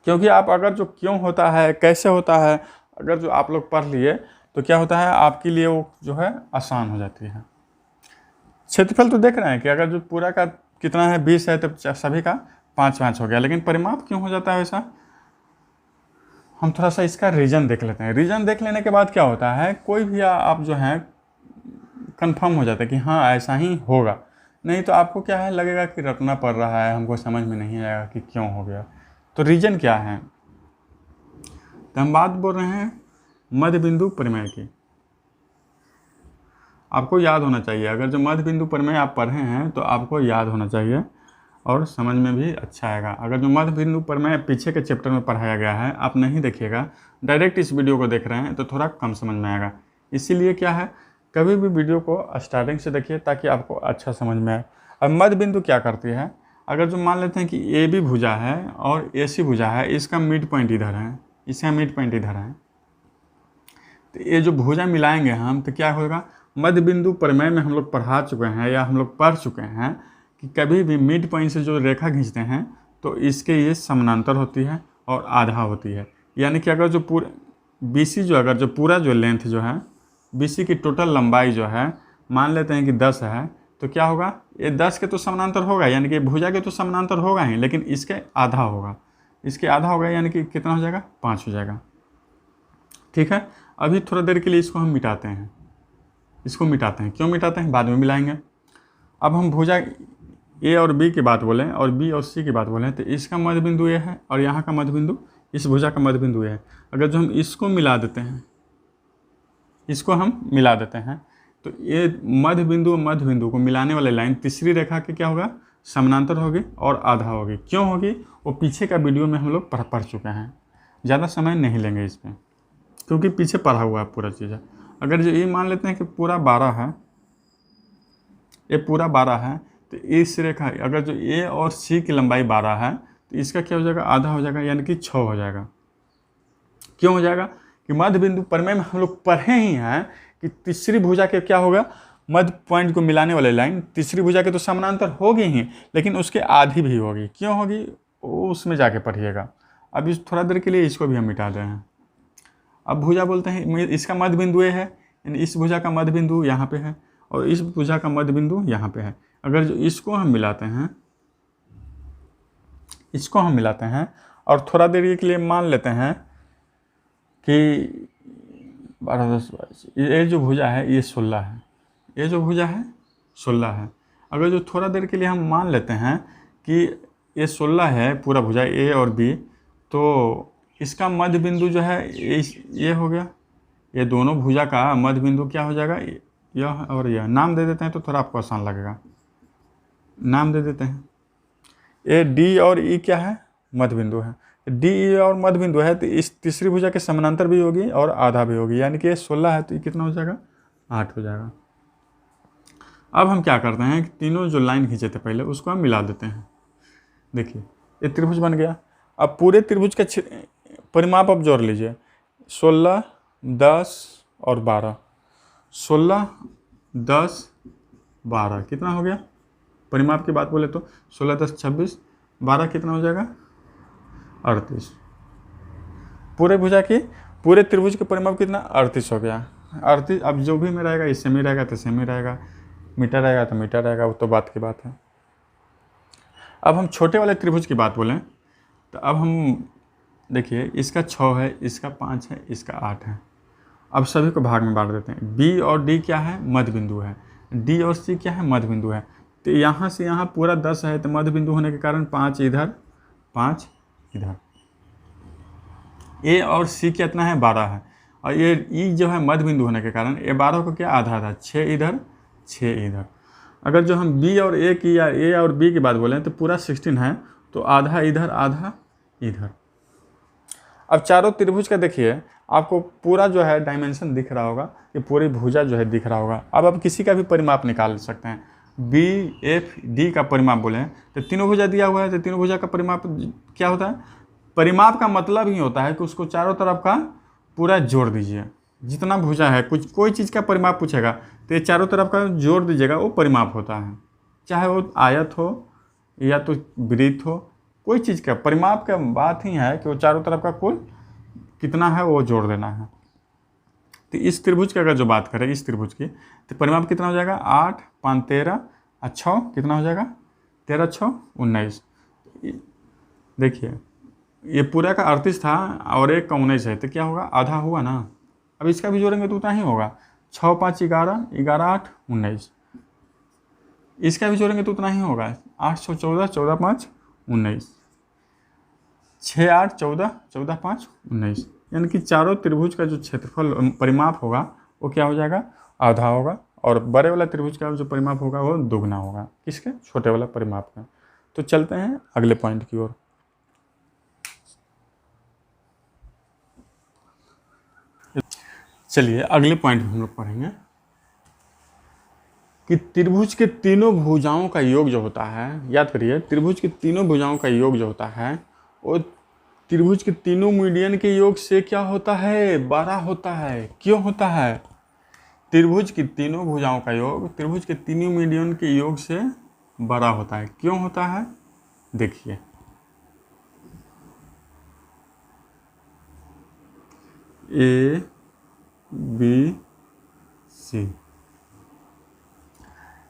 क्योंकि आप अगर जो क्यों होता है, कैसे होता है, अगर जो आप लोग पढ़ लिए तो क्या होता है आपके लिए वो जो है आसान हो जाती है। क्षेत्रफल तो देख रहे हैं कि अगर जो पूरा का कितना है 20 है तो सभी का 5 5 हो गया, लेकिन परिमाप क्यों हो जाता है वैसा? हम थोड़ा सा इसका रीजन देख लेते हैं। रीजन देख लेने के बाद क्या होता है, कोई भी आप जो है कंफर्म हो जाता है कि हाँ ऐसा ही होगा। नहीं तो आपको क्या है लगेगा कि रटना पड़ रहा है, हमको समझ में नहीं आएगा कि क्यों हो गया। तो रीजन क्या है? तो हम बात बोल रहे हैं मध्य बिंदु परिमेय की। आपको याद होना चाहिए, अगर जो मध्य बिंदु परिमेय आप पढ़े हैं तो आपको याद होना चाहिए और समझ में भी अच्छा आएगा। अगर जो मध्य बिंदु परिमेय पीछे के चैप्टर में पढ़ाया गया है आप नहीं देखिएगा, डायरेक्ट इस वीडियो को देख रहे हैं तो थोड़ा कम समझ में आएगा। इसीलिए क्या है, कभी भी वीडियो को स्टार्टिंग से देखिए ताकि आपको अच्छा समझ में आए। अब मध्य बिंदु क्या करती है, अगर जो मान लेते हैं कि AB भुजा है और AC भुजा है, इसका मिड पॉइंट इधर है, इसका मिड पॉइंट इधर है, तो ये जो भुजा मिलाएंगे हम तो क्या होगा, मध्य बिंदु प्रमेय में हम लोग पढ़ा चुके हैं या हम लोग पढ़ चुके हैं कि कभी भी मिड पॉइंट से जो रेखा खींचते हैं तो इसके ये समानांतर होती है और आधा होती है। यानी कि अगर जो पूरे BC जो अगर जो पूरा जो लेंथ जो है BC की टोटल लंबाई जो है मान लेते हैं कि 10 है, तो क्या होगा, ये 10 के तो समानांतर होगा, यानी कि भुजा के तो समानांतर होगा ही, लेकिन इसके आधा होगा, इसके आधा होगा, यानी कि कितना हो जाएगा, 5 हो जाएगा। ठीक है, अभी थोड़ा देर के लिए इसको हम मिटाते हैं, इसको मिटाते हैं। क्यों मिटाते हैं, बाद में मिलाएंगे। अब हम भुजा A और B की बात बोलें और B और C की बात बोलें तो इसका मध्य बिंदु ये है और यहाँ का मध्य बिंदु, इस भुजा का मध्य बिंदु ये है। अगर जो हम इसको मिला देते हैं, इसको हम मिला देते हैं तो ये मध्य बिंदु को मिलाने वाले लाइन तीसरी रेखा के क्या होगा, समानांतर होगी और आधा होगी। क्यों होगी, वो पीछे का वीडियो में हम लोग पढ़ चुके हैं, ज़्यादा समय नहीं लेंगे इस पर क्योंकि पीछे पढ़ा हुआ है पूरा चीज़। अगर जो ये मान लेते हैं कि पूरा 12 है, ये पूरा 12 है, तो इस रेखा अगर जो A और C की लंबाई 12 है तो इसका क्या हो जाएगा, आधा हो जाएगा, यानी कि 6 हो जाएगा। क्यों हो जाएगा कि मध्य बिंदु प्रमेय में हम लोग पढ़े ही हैं कि तीसरी भुजा के क्या होगा, मध्य पॉइंट को मिलाने वाले लाइन तीसरी भुजा के तो समानांतर होगी ही, लेकिन उसके आधी भी होगी। क्यों होगी, वो उसमें जाके पढ़िएगा। अब इस थोड़ा देर के लिए इसको भी हम मिटा दें हैं। अब भुजा बोलते हैं, इसका मध्य बिंदु ये है, यानी इस भुजा का मध्य बिंदु यहाँ पे है और इस भुजा का मध्य बिंदु यहाँ पे है। अगर जो इसको हम मिलाते हैं, इसको हम मिलाते हैं और थोड़ा देर के लिए मान लेते हैं कि 12 10 22, ये जो भुजा है ये 16 है, ये जो भुजा है 16 है। अगर जो थोड़ा देर के लिए हम मान लेते हैं कि ये 16 है पूरा भुजा A और B, तो इसका मध्य बिंदु जो है ये हो गया, ये दोनों भुजा का मध्य बिंदु क्या हो जाएगा, यह और यह। नाम दे देते हैं तो थोड़ा आपको आसान लगेगा, नाम दे देते हैं। ये D और E क्या है, मध्य बिंदु है। D E और मध्य बिंदु है तो इस तीसरी भुजा के समानांतर भी होगी और आधा भी होगी, यानी कि ये 16 है तो ये कितना हो जाएगा, 8 हो जाएगा। अब हम क्या करते हैं कि तीनों जो लाइन खींचे थे पहले उसको हम मिला देते हैं। देखिए ये त्रिभुज बन गया। अब पूरे त्रिभुज का परिमाप अब जोड़ लीजिए, 16 10 और 12, 16 10 12 कितना हो गया, परिमाप की बात बोले तो 16 10 26, 12 कितना हो जाएगा, 38। पूरे भुजा की पूरे त्रिभुज के परिमाप कितना, 38 हो गया। 38 अब जो भी में रहेगा, इससे में रहेगा तो सेमी रहेगा, मीटर रहेगा तो मीटर रहेगा, वो तो बात की बात है। अब हम छोटे वाले त्रिभुज की बात बोलें तो अब हम देखिए, इसका 6 है, इसका 5 है, इसका 8 है। अब सभी को भाग में बांट देते हैं। B और D क्या है, मध्य बिंदु है। D और C क्या है, मध्य बिंदु है। तो यहाँ से यहाँ पूरा 10 है तो मध्य बिंदु होने के कारण 5 इधर 5 इधर। A और C कितना है, 12 है। और ये E जो है मध्य बिंदु होने के कारण ये 12 को क्या आधा आधा, 6 इधर 6 इधर। अगर जो हम B और A की या A और B की बात बोलें तो पूरा 16 है तो आधा इधर आधा इधर। अब चारों त्रिभुज का देखिए, आपको पूरा जो है डायमेंशन दिख रहा होगा, ये पूरी भुजा जो है दिख रहा होगा। अब आप किसी का भी परिमाप निकाल सकते हैं। B F D का परिमाप बोले तो तीनों भुजा दिया हुआ है, तो तीनों भुजा का परिमाप क्या होता है, परिमाप का मतलब ही होता है कि उसको चारों तरफ का पूरा जोड़ दीजिए। जितना भुजा है, कुछ कोई चीज़ का परिमाप पूछेगा तो ये चारों तरफ का जोड़ दीजिएगा, वो परिमाप होता है। चाहे वो आयत हो या तो वृत्त हो, कोई चीज़ का परिमाप का बात ही है कि वो चारों तरफ का कुल कितना है वो जोड़ देना है। तो इस त्रिभुज की अगर जो बात करें, इस त्रिभुज की, तो परिमाप कितना हो जाएगा, 8 5 13 और 6 कितना हो जाएगा, 13 6 19। देखिए ये पूरा का 38 था और एक का 19 है तो क्या होगा, आधा हुआ ना। अब इसका भी जोड़ेंगे तो उतना ही होगा, 6 5 11 11 8 19। इसका भी जोड़ेंगे तो उतना ही होगा, 8 6 14 14 5 19, 6 8 14 14 5 19। यानी कि चारों त्रिभुज का जो क्षेत्रफल परिमाप होगा वो क्या हो जाएगा, आधा होगा। और बड़े वाला त्रिभुज का जो परिमाप होगा वो दुगना होगा, किसके, छोटे वाला परिमाप का। तो चलते हैं अगले पॉइंट की ओर। चलिए अगले पॉइंट में हम लोग पढ़ेंगे कि त्रिभुज के तीनों भुजाओं का योग जो होता है, याद करिए, त्रिभुज के तीनों भुजाओं का योग जो होता है वो त्रिभुज के तीनों मीडियन के योग से क्या होता है, 12 होता है। क्यों होता है, त्रिभुज की तीनों भुजाओं का योग त्रिभुज के तीनों मीडियन के योग से बड़ा होता है। क्यों होता है? देखिए, ए बी सी,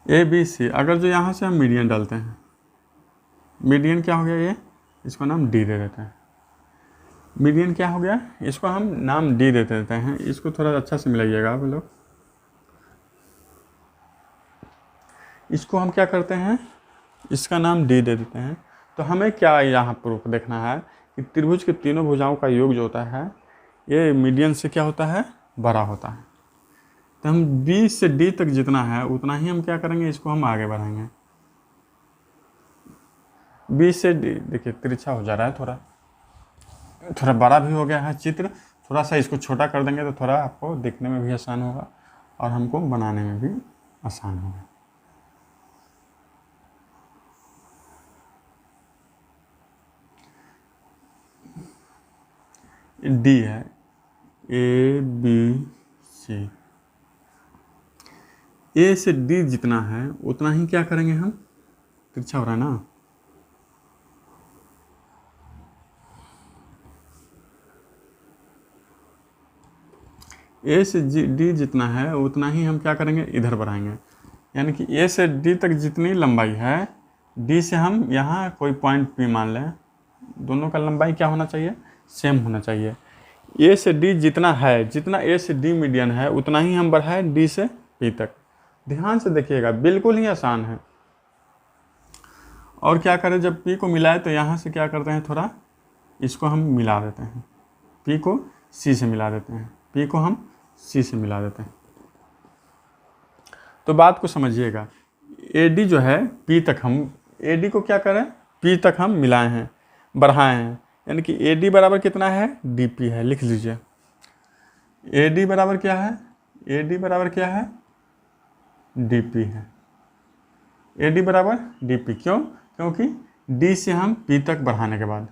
ए बी सी, अगर जो यहाँ से हम मीडियन डालते हैं, मीडियन क्या हो गया ये, इसको नाम डी दे देते हैं। मीडियन क्या हो गया, इसको हम नाम डी दे देते हैं। इसको थोड़ा अच्छा से मिलाइएगा आप लोग। इसको हम क्या करते हैं, इसका नाम डी दे देते हैं। तो हमें क्या यहाँ प्रूफ देखना है कि त्रिभुज के तीनों भुजाओं का योग जो होता है ये मीडियन से क्या होता है, बड़ा होता है। तो हम बी से डी तक जितना है उतना ही हम क्या करेंगे, इसको हम आगे बढ़ाएंगे। बी से डी, देखिए तिरछा हो जा रहा है, थोड़ा बड़ा भी हो गया है चित्र। थोड़ा सा इसको छोटा कर देंगे तो थोड़ा आपको देखने में भी आसान होगा और हमको बनाने में भी आसान होगा। डी है, ए बी सी, ए से डी जितना है उतना ही क्या करेंगे हम, तिरछा हो रहा है ना, ए से डी जितना है उतना ही हम क्या करेंगे, इधर बढ़ाएंगे। यानी कि ए से डी तक जितनी लंबाई है, डी से हम यहाँ कोई पॉइंट पी मान लें, दोनों का लंबाई क्या होना चाहिए, सेम होना चाहिए। ए से डी जितना है, जितना ए से डी मीडियन है उतना ही हम बढ़ाएं डी से पी तक। ध्यान से देखिएगा, बिल्कुल ही आसान है। और क्या करें, जब पी को मिलाए तो यहाँ से क्या करते हैं, थोड़ा इसको हम मिला देते हैं, पी को सी से मिला देते हैं, पी को हम सी से मिला देते हैं। तो बात को समझिएगा, ए डी जो है पी तक हम, ए डी को क्या करें, पी तक हम मिलाए हैं, बढ़ाए हैं। यानी कि ए डी बराबर कितना है, डी पी है। लिख लीजिए, ए डी बराबर क्या है, ए डी बराबर क्या है, डी पी है। ए डी बराबर डी पी, क्यों, क्योंकि डी से हम पी तक बढ़ाने के बाद,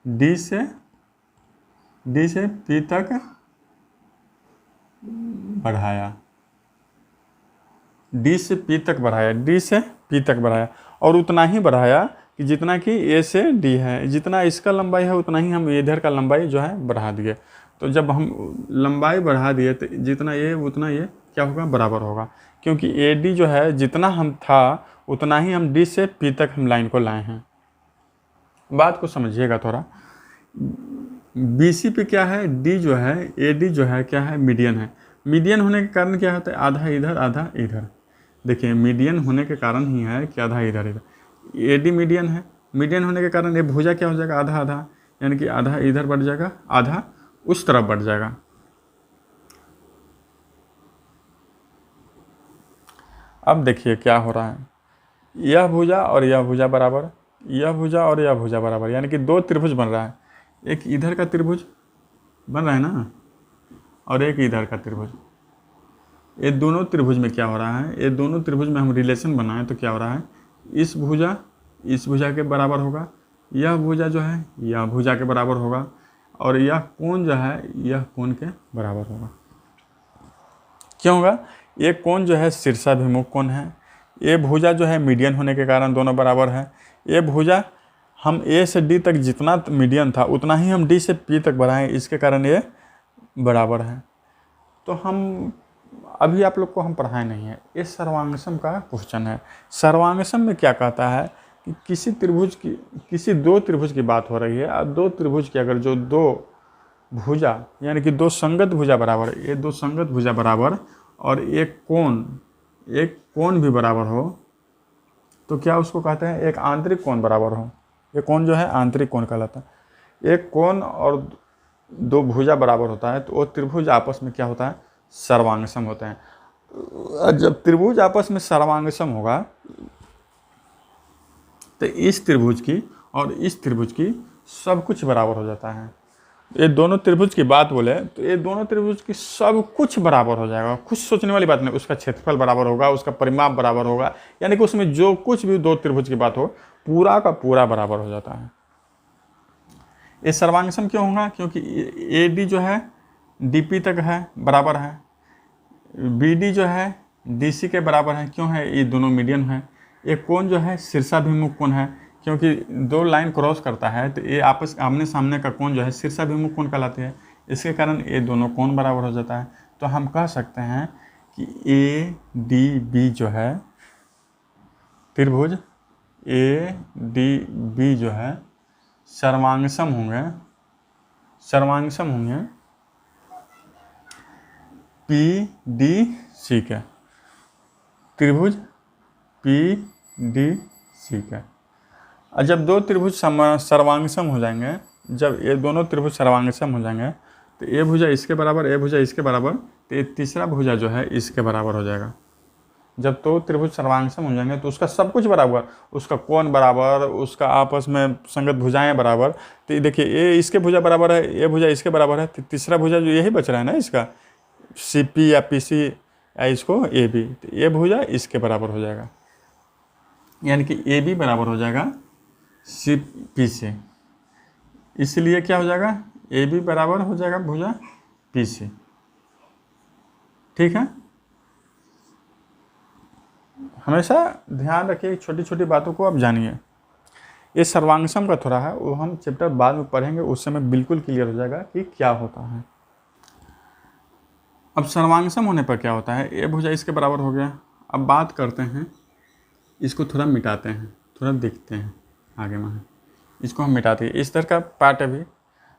डी से पी तक बढ़ाया, डी से पी तक बढ़ाया, डी से पी तक बढ़ाया, और उतना ही बढ़ाया कि जितना कि ए से डी है, जितना इसका लंबाई है उतना ही हम इधर का लंबाई जो है बढ़ा दिए। तो जब हम लंबाई बढ़ा दिए तो जितना ये उतना ये क्या होगा, बराबर होगा। क्योंकि ए डी जो है जितना हम था उतना ही हम डी से पी तक हम लाइन को लाए हैं। बात को समझिएगा थोड़ा। बी सी पे क्या है, डी जो है, ए डी जो है क्या है, मीडियन है। मीडियन होने के कारण क्या होता है, आधा इधर आधा इधर। देखिए, मीडियन होने के कारण ही है कि आधा इधर इधर। ए डी मीडियन है, मीडियन होने के कारण ये भुजा क्या हो जाएगा, आधा आधा, यानी कि आधा इधर बढ़ जाएगा, आधा उस तरफ बढ़ जाएगा। अब देखिए क्या हो रहा है, यह भुजा और यह भुजा बराबर, यह भुजा और यह भुजा बराबर, यानी कि दो त्रिभुज बन रहा है। एक इधर का त्रिभुज बन रहा है ना, और एक इधर का त्रिभुज। ये दोनों त्रिभुज में क्या हो रहा है, ये दोनों त्रिभुज में हम रिलेशन बनाएं तो क्या हो रहा है, इस भुजा के बराबर होगा, यह भुजा जो है यह भुजा के बराबर होगा, और यह कोण जो है यह कोण के बराबर होगा। क्यों होगा, ये कोण जो है शीर्षाभिमुख कोण है। ये भुजा जो है मीडियन होने के कारण दोनों बराबर है। ये भुजा हम ए से डी तक जितना मीडियन था उतना ही हम डी से पी तक बढ़ाएं, इसके कारण ये बराबर है। तो हम अभी आप लोग को हम पढ़ाए नहीं है, ये सर्वांगसम का क्वेश्चन है। सर्वांगसम में क्या कहता है कि किसी दो त्रिभुज की बात हो रही है, और दो त्रिभुज की अगर जो दो भुजा यानी कि दो संगत भुजा बराबर, ये दो संगत भुजा बराबर और एक कोण भी बराबर हो, तो क्या उसको कहते हैं, एक आंतरिक कोण बराबर हो। ये कोण जो है आंतरिक कोण कहलाता है। एक कोण और दो भुजा बराबर होता है तो वो त्रिभुज आपस में क्या होता है, सर्वांगसम होते हैं। जब त्रिभुज आपस में सर्वांगसम होगा तो इस त्रिभुज की और इस त्रिभुज की सब कुछ बराबर हो जाता है। ये दोनों त्रिभुज की बात बोले तो ये दोनों त्रिभुज की सब कुछ बराबर हो जाएगा। कुछ सोचने वाली बात नहीं, उसका क्षेत्रफल बराबर होगा, उसका परिमाप बराबर होगा, यानी कि उसमें जो कुछ भी दो त्रिभुज की बात हो पूरा का पूरा बराबर हो जाता है। ये सर्वांगसम क्यों होगा, क्योंकि ए डी जो है डी पी तक है, बराबर है। बी डी जो है डी सी के बराबर है, क्यों है, ये दोनों मीडियन है। एक कोण जो है शीर्षाभिमुख कोण है, क्योंकि दो लाइन क्रॉस करता है तो ये आपस आमने सामने का कोण जो है शीर्षाभिमुख कोण कहलाते हैं, इसके कारण ये दोनों कोण बराबर हो जाता है। तो हम कह सकते हैं कि ए डी बी जो है त्रिभुज ए डी बी जो है सर्वांगसम होंगे पी डी सी के, त्रिभुज पी डी सी के। और जब दो त्रिभुज सर्वांगसम हो जाएंगे, जब ये दोनों त्रिभुज सर्वांगसम हो जाएंगे तो ए भुजा इसके बराबर, ए भुजा इसके बराबर, तो ये तीसरा भुजा जो है इसके बराबर हो जाएगा। जब तो त्रिभुज सर्वांगसम हो जाएंगे तो उसका सब कुछ बराबर, उसका कोण बराबर, उसका आपस में संगत भुजाएं बराबर। तो ये देखिए ए इसके भुजा बराबर है, ए भुजा इसके बराबर है, तो तीसरा भुजा जो यही बच रहा है ना इसका, सी पी या पी सी या इसको ए बी, तो ए भुजा इसके बराबर हो जाएगा, यानी कि ए बी बराबर हो जाएगा सी पी से। इसलिए क्या हो जाएगा, ए बी बराबर हो जाएगा भुजा पी से। ठीक है, हमेशा ध्यान रखिए, छोटी छोटी बातों को आप जानिए। ये सर्वांगसम का थोड़ा है, वो हम चैप्टर बाद में पढ़ेंगे, उस समय बिल्कुल क्लियर हो जाएगा कि क्या होता है। अब सर्वांगसम होने पर क्या होता है, ए भुजा इसके बराबर हो गया। अब बात करते हैं, इसको थोड़ा मिटाते हैं, थोड़ा देखते हैं आगे में, इसको हम मिटाते हैं, इस तरह का पार्ट अभी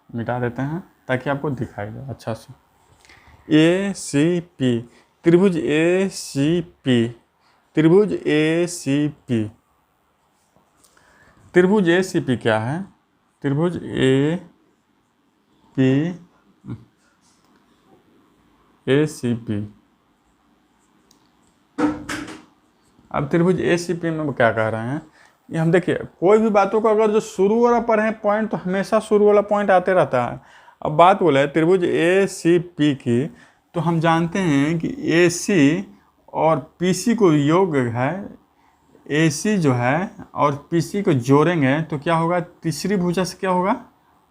मिटा देते हैं ताकि आपको दिखाई दे अच्छा से। ए सी पी, त्रिभुज ए सी पी, त्रिभुज ए सी पी, त्रिभुज ए सी पी क्या है, त्रिभुज ए सी पी। अब त्रिभुज ए सी पी में क्या कह रहे हैं, ये हम देखिए कोई भी बातों का अगर जो शुरू वाला पढ़े पॉइंट तो हमेशा शुरू वाला पॉइंट आते रहता है। अब बात बोले त्रिभुज ए सी पी की, तो हम जानते हैं कि ए सी और पी सी को योग है, ए सी जो है और पी सी को जोड़ेंगे तो क्या होगा, तीसरी भुजा से क्या होगा,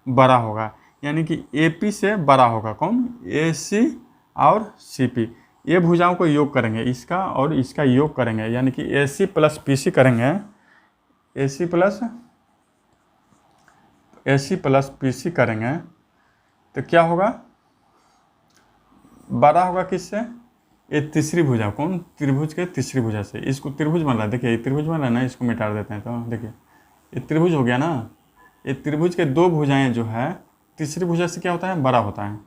बड़ा होगा, यानी कि ए पी से बड़ा होगा कौन, ए सी और सी पी। ये भुजाओं को योग करेंगे, इसका और इसका योग करेंगे, यानी कि ए सी प्लस पी सी करेंगे, ए सी प्लस पी सी करेंगे तो क्या होगा, बड़ा होगा किससे, ये तीसरी भुजा कौन, त्रिभुज के तीसरी भुजा से। इसको त्रिभुज बन रहा है, देखिए ये त्रिभुज बन रहा है ना, इसको मिटा देते हैं तो देखिए ये त्रिभुज हो गया ना। ये त्रिभुज के दो भुजाएं जो है तीसरी भुजा से क्या होता है, बड़ा होता है,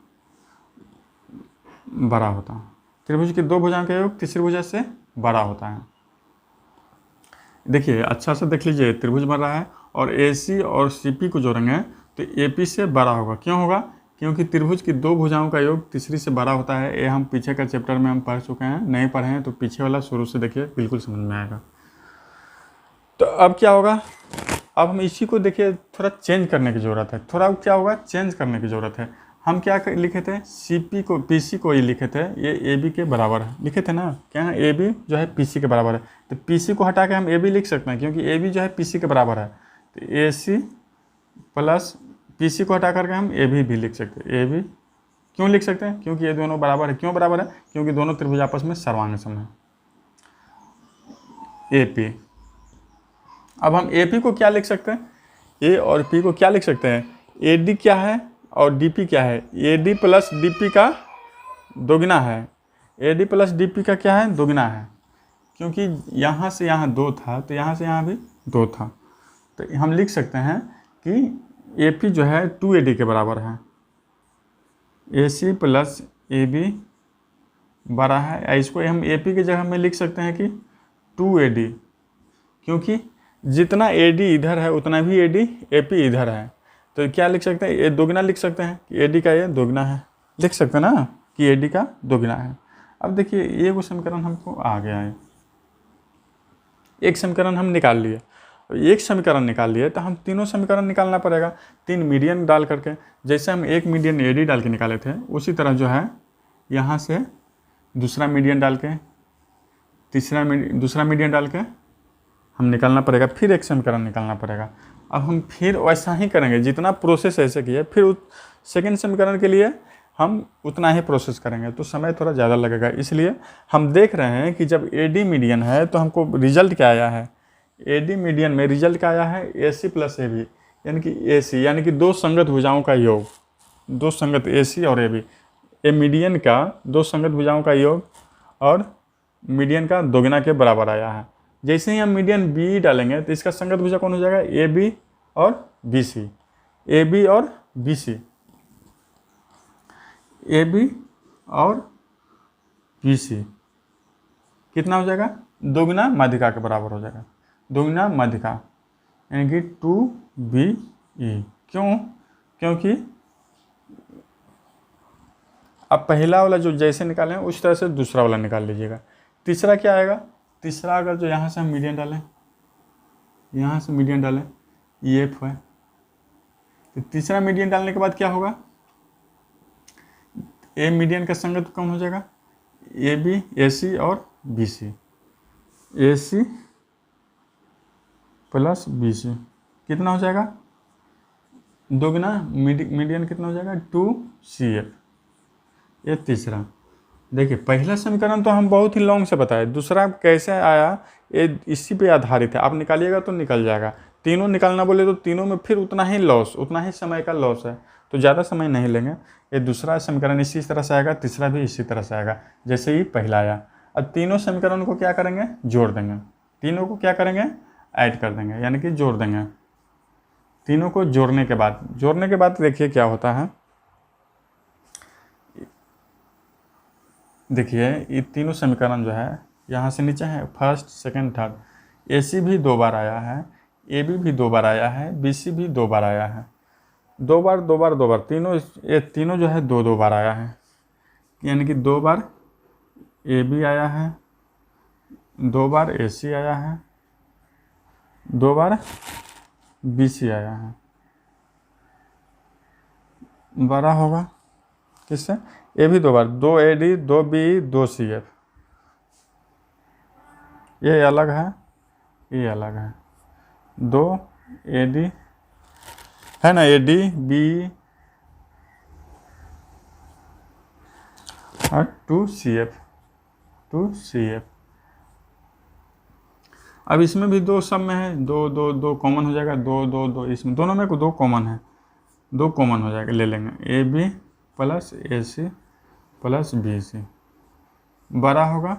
बड़ा होता है। त्रिभुज की दो भुजाओं का योग तीसरी भुजा से बड़ा होता है। देखिए अच्छा से देख लीजिए, त्रिभुज बन रहा है और ए सी और सी पी को जोड़ेंगे तो ए पी से बड़ा होगा, क्यों होगा, क्योंकि त्रिभुज की दो भुजाओं का योग तीसरी से बड़ा होता है। ये हम पीछे का चैप्टर में हम पढ़ चुके हैं, नहीं पढ़े हैं तो पीछे वाला शुरू से देखिए, बिल्कुल समझ में आएगा। तो अब क्या होगा, अब हम इसी को देखिए थोड़ा चेंज करने की ज़रूरत है, थोड़ा क्या होगा, चेंज करने की ज़रूरत है। हम क्या लिखे थे, सी पी को पी सी को ये लिखे थे, ये ए बी के बराबर है, लिखे थे ना, क्या है, ए बी जो है पी सी के बराबर है। तो पी सी को हटा के हम ए बी लिख सकते हैं, क्योंकि ए बी जो है पी सी के बराबर है। तो ए सी प्लस पी सी को हटा करके हम ए भी लिख सकते हैं। ए बी क्यों लिख सकते हैं, क्योंकि ये दोनों बराबर है। क्यों बराबर है, क्योंकि दोनों त्रिभुज आपस में सर्वांगसम है। ए पी, अब हम ए पी को क्या लिख सकते हैं, ए और पी को क्या लिख सकते हैं, ए डी क्या है और डी पी क्या है, A D plus D P का दोगुना है, A D plus D P का क्या है, दोगुना है। क्योंकि यहाँ से यहाँ 2 था तो यहाँ से यहाँ भी 2 था, तो हम लिख सकते हैं कि ए पी जो है 2 ए डी के बराबर है, ए सी प्लस ए बी बड़ा है। इसको हम ए पी की जगह में लिख सकते हैं कि 2 ए डी, क्योंकि जितना ए डी इधर है उतना भी ए डी ए पी इधर है। तो क्या लिख सकते हैं, ये दोगुना लिख सकते हैं कि ए डी का ये दोगुना है, लिख सकते हैं ना कि ए डी का दोगुना है। अब देखिए ये वो समीकरण हमको आ गया है, एक समीकरण हम निकाल लिए, एक समीकरण निकाल लिए तो हम तीनों समीकरण निकालना पड़ेगा, 3 मीडियन डाल करके। जैसे हम एक मीडियन ए डी डाल के निकाले थे, उसी तरह जो है यहाँ से दूसरा मीडियन डाल के, दूसरा मीडियन डाल के हम निकालना पड़ेगा, फिर एक समीकरण निकालना पड़ेगा। अब हम फिर वैसा ही करेंगे, जितना प्रोसेस ऐसे किए, फिर सेकेंड समीकरण के लिए हम उतना ही प्रोसेस करेंगे तो समय थोड़ा ज़्यादा लगेगा। इसलिए हम देख रहे हैं कि जब AD मीडियन है तो हमको रिजल्ट क्या आया है, AD मीडियन में रिजल्ट क्या आया है, AC प्लस AB, यानी कि AC यानी कि दो संगत भुजाओं का योग, दो संगत AC और AB, ए मीडियन का दो संगत भुजाओं का योग और मीडियन का दोगुना के बराबर आया है। जैसे ही हम मीडियन B डालेंगे तो इसका संगत भुजा कौन हो जाएगा, AB और BC, AB और BC, AB और BC कितना हो जाएगा, दोगुना माध्यिका के बराबर हो जाएगा, दोगुना माध्यिका यानी कि 2BE। क्यों, क्योंकि अब पहला वाला जो जैसे निकालें उस तरह से दूसरा वाला निकाल लीजिएगा। तीसरा क्या आएगा, तीसरा अगर जो यहाँ से हम मीडियन डालें, यहाँ से मीडियन डालें, ये F है, तो तीसरा मीडियन डालने के बाद क्या होगा, ए मीडियन का संगत कौन हो जाएगा, AB, AC और BC, AC प्लस BC कितना हो जाएगा, दोगुना मीडियन कितना हो जाएगा, 2CF। ये तीसरा। देखिए पहला समीकरण तो हम बहुत ही लॉन्ग से बताए, दूसरा कैसे आया ये इसी पे आधारित है। आप निकालिएगा तो निकल जाएगा, तीनों निकालना बोले तो तीनों में फिर उतना ही लॉस, उतना ही समय का लॉस है, तो ज़्यादा समय नहीं लेंगे। ये दूसरा समीकरण इसी तरह से आएगा, तीसरा भी इसी तरह से आएगा जैसे ही पहला आया। अब तीनों समीकरण को क्या करेंगे, जोड़ देंगे, तीनों को क्या करेंगे, ऐड कर देंगे यानी कि जोड़ देंगे। तीनों को जोड़ने के बाद देखिए क्या होता है, देखिए ये तीनों समीकरण जो है यहाँ से नीचे है, फर्स्ट सेकंड थर्ड, AC भी 2 बार आया है, AB भी 2 बार आया है, BC भी 2 बार आया है, 2 बार 2 बार 2 बार, तीनों ये तीनों जो है 2 बार आया है, यानी कि 2 बार AB आया है, 2 बार AC आया है, 2 बार BC आया है। बड़ा होगा किससे, ये भी 2 बार, 2 AD 2 BE 2 CF, ये अलग है, ये अलग है, 2 AD है ना, AD BE और 2 CF। अब इसमें भी 2 सब में है, 2 कॉमन हो जाएगा, 2 इसमें दोनों में 2 कॉमन है, 2 कॉमन हो जाएगा, ले लेंगे, AB plus AC plus BC बड़ा होगा,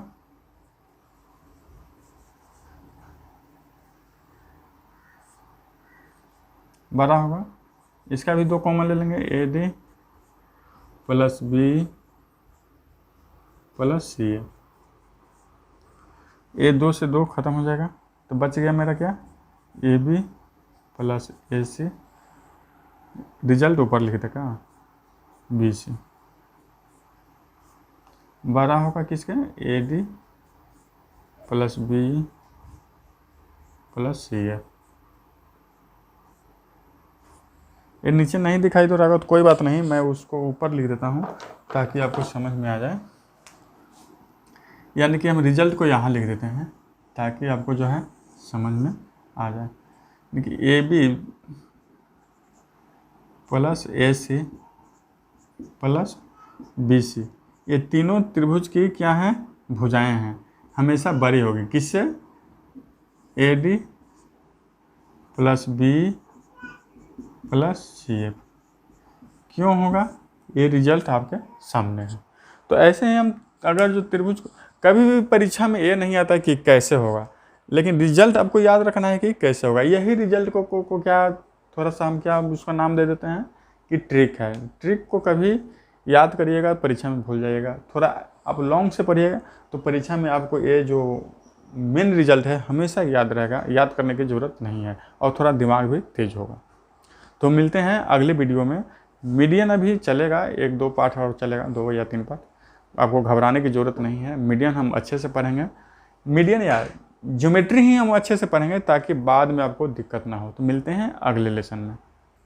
इसका भी 2 कॉमन ले लेंगे, AD plus BE plus CF, ये 2 से 2 खत्म हो जाएगा, तो बच गया मेरा क्या, AB प्लस AC, रिजल्ट ऊपर लिखते का, BC बड़ा होगा किसके, AD plus BE plus CF। ये नीचे नहीं दिखाई दे रहा तो कोई बात नहीं, मैं उसको ऊपर लिख देता हूँ ताकि आपको समझ में आ जाए। यानी कि हम रिजल्ट को यहाँ लिख देते हैं ताकि आपको जो है समझ में आ जाए। देखिए AB plus AC plus BC, ये तीनों त्रिभुज की क्या हैं, भुजाएं हैं, हमेशा बड़ी होगी किससे, AD plus BE plus CF। क्यों होगा, ये रिजल्ट आपके सामने है। तो ऐसे ही हम अगर जो त्रिभुज कभी भी परीक्षा में ये नहीं आता कि कैसे होगा, लेकिन रिजल्ट आपको याद रखना है कि कैसे होगा। यही रिजल्ट को क्या थोड़ा सा हम क्या उसका नाम दे देते हैं कि ट्रिक है। ट्रिक को कभी याद करिएगा, परीक्षा में भूल जाइएगा। थोड़ा आप लॉन्ग से पढ़िएगा तो परीक्षा में आपको ये जो मेन रिजल्ट है हमेशा याद रहेगा, याद करने की ज़रूरत नहीं है और थोड़ा दिमाग भी तेज होगा। तो मिलते हैं अगले वीडियो में। मीडियन अभी चलेगा, 1-2 पाठ और चलेगा, 2 या 3 पाठ, आपको घबराने की ज़रूरत नहीं है। मीडियन हम अच्छे से पढ़ेंगे, मीडियन या ज्योमेट्री ही हम अच्छे से पढ़ेंगे ताकि बाद में आपको दिक्कत ना हो। तो मिलते हैं अगले लेसन में।